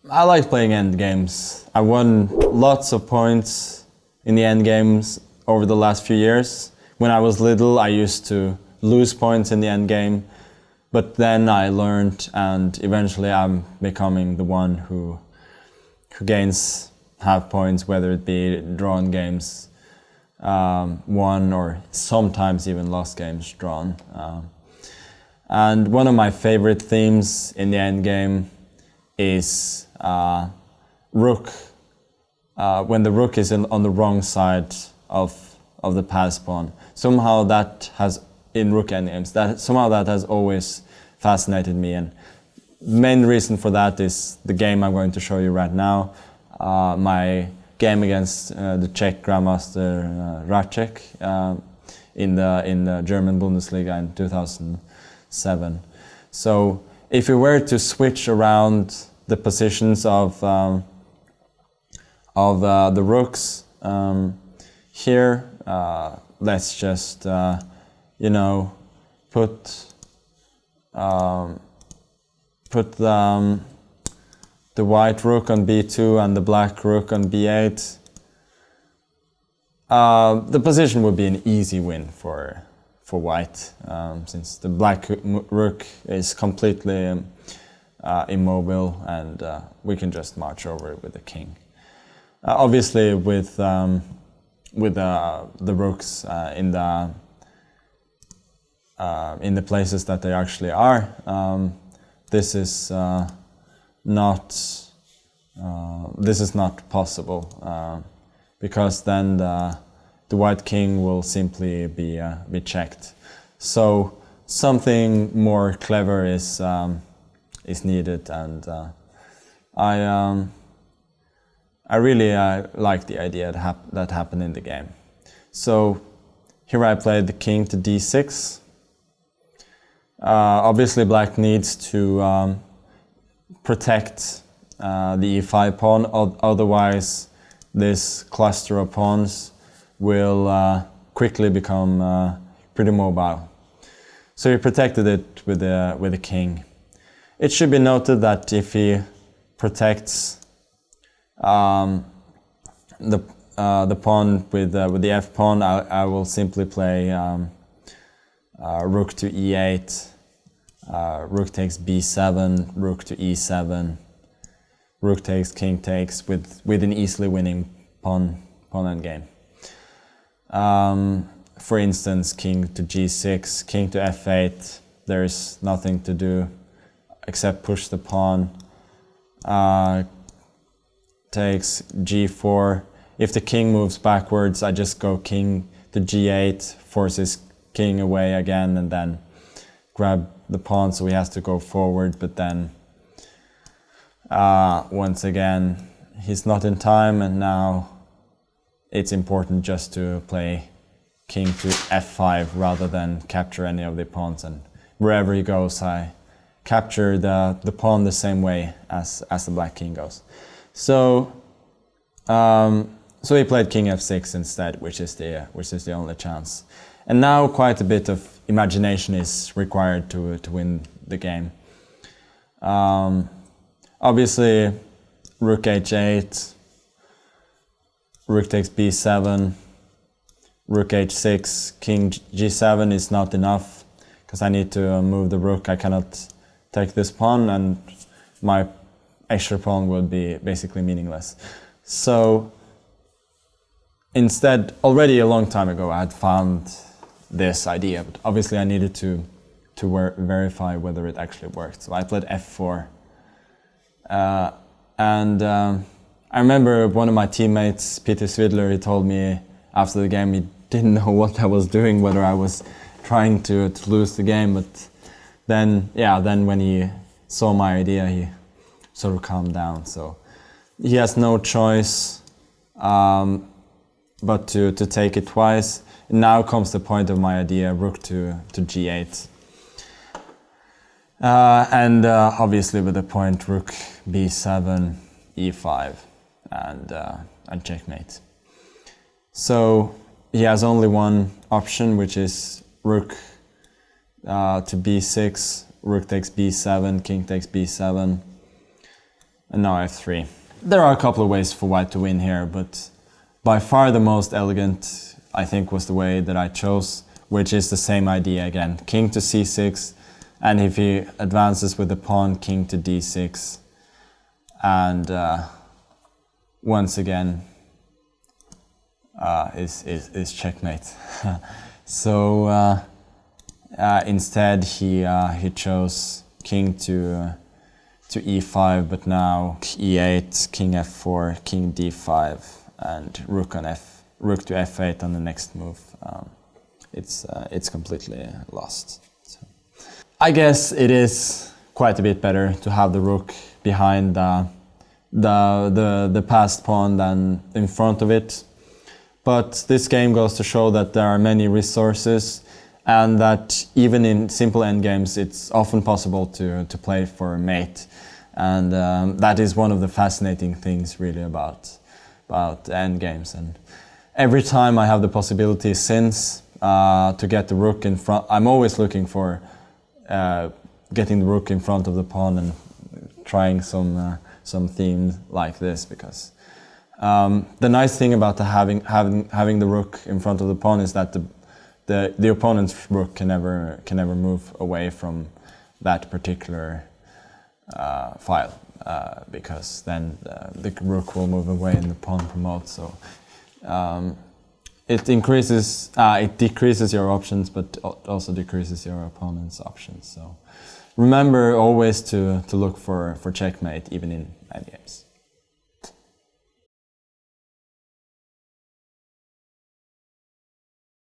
I like playing end games. I won lots of points in the end games over the last few years. When I was little, I used to lose points in the end game, but then I learned, and eventually I'm becoming the one who gains half points, whether it be drawn games won or sometimes even lost games drawn. And one of my favorite themes in the end game is rook. When the rook is on the wrong side of the pass pawn, somehow that has in rook endgames that has always fascinated me, and the main reason for that is the game I'm going to show you right now. My game against the Czech Grandmaster Racek in the German Bundesliga in 2007. So if you were to switch around the positions of the rooks here, let's just put the white rook on b2 and the black rook on b8. The position would be an easy win for white, since the black rook is completely immobile, and we can just march over it with the king. Obviously, with the rooks in the places that they actually are, this is not possible, because then the white king will simply be checked. So something more clever is needed, and I really like the idea that happened in the game. So here I played the king to d6. Obviously black needs to protect the e5 pawn, otherwise this cluster of pawns will quickly become pretty mobile. So he protected it with the king. It should be noted that if he protects the pawn with the f pawn, I will simply play rook to e8, rook takes b7, rook to e7, rook takes, king takes, with an easily winning pawn endgame. For instance, king to g6, king to f8, there's nothing to do except push the pawn. Takes g4. If the king moves backwards, I just go king to g8, forces king away again, and then grab the pawn, so he has to go forward, but then once again he's not in time, and now it's important just to play king to f5 rather than capture any of the pawns, and wherever he goes I capture the pawn the same way as the black king goes. So he played king f6 instead, which is the only chance. And now quite a bit of imagination is required to win the game. Obviously, rook h8, rook takes b7, rook h6, king g7 is not enough, because I need to move the rook. I cannot take this pawn, and my extra pawn would be basically meaningless. So instead, already a long time ago, I had found this idea, but obviously I needed to verify whether it actually worked. So I played f4. I remember one of my teammates, Peter Svidler, he told me after the game he didn't know what I was doing, whether I was trying to lose the game, but then when he saw my idea, he sort of calmed down. So he has no choice but to take it twice. Now comes the point of my idea, rook to g8. Obviously with the point rook b7, e5, and checkmate. So he has only one option, which is rook to b6, rook takes b7, king takes b7. and now f3. There are a couple of ways for white to win here, but by far the most elegant, I think, was the way that I chose, which is the same idea again. King to c6, and if he advances with the pawn, king to d6, and once again is checkmate. So instead he chose king to e5, but now e8, king f4, king d5, and rook to f8 on the next move. It's completely lost. So I guess it is quite a bit better to have the rook behind the passed pawn than in front of it. But this game goes to show that there are many resources, and that even in simple endgames it's often possible to play for a mate. And that is one of the fascinating things really about endgames. And every time I have the possibility since to get the rook in front, I'm always looking for getting the rook in front of the pawn and trying some theme like this, because the nice thing about having the rook in front of the pawn is that the opponent's rook can never move away from that particular file, because then the rook will move away and the pawn promotes. So it decreases your options, but also decreases your opponent's options. So remember always to look for checkmate even in endgames.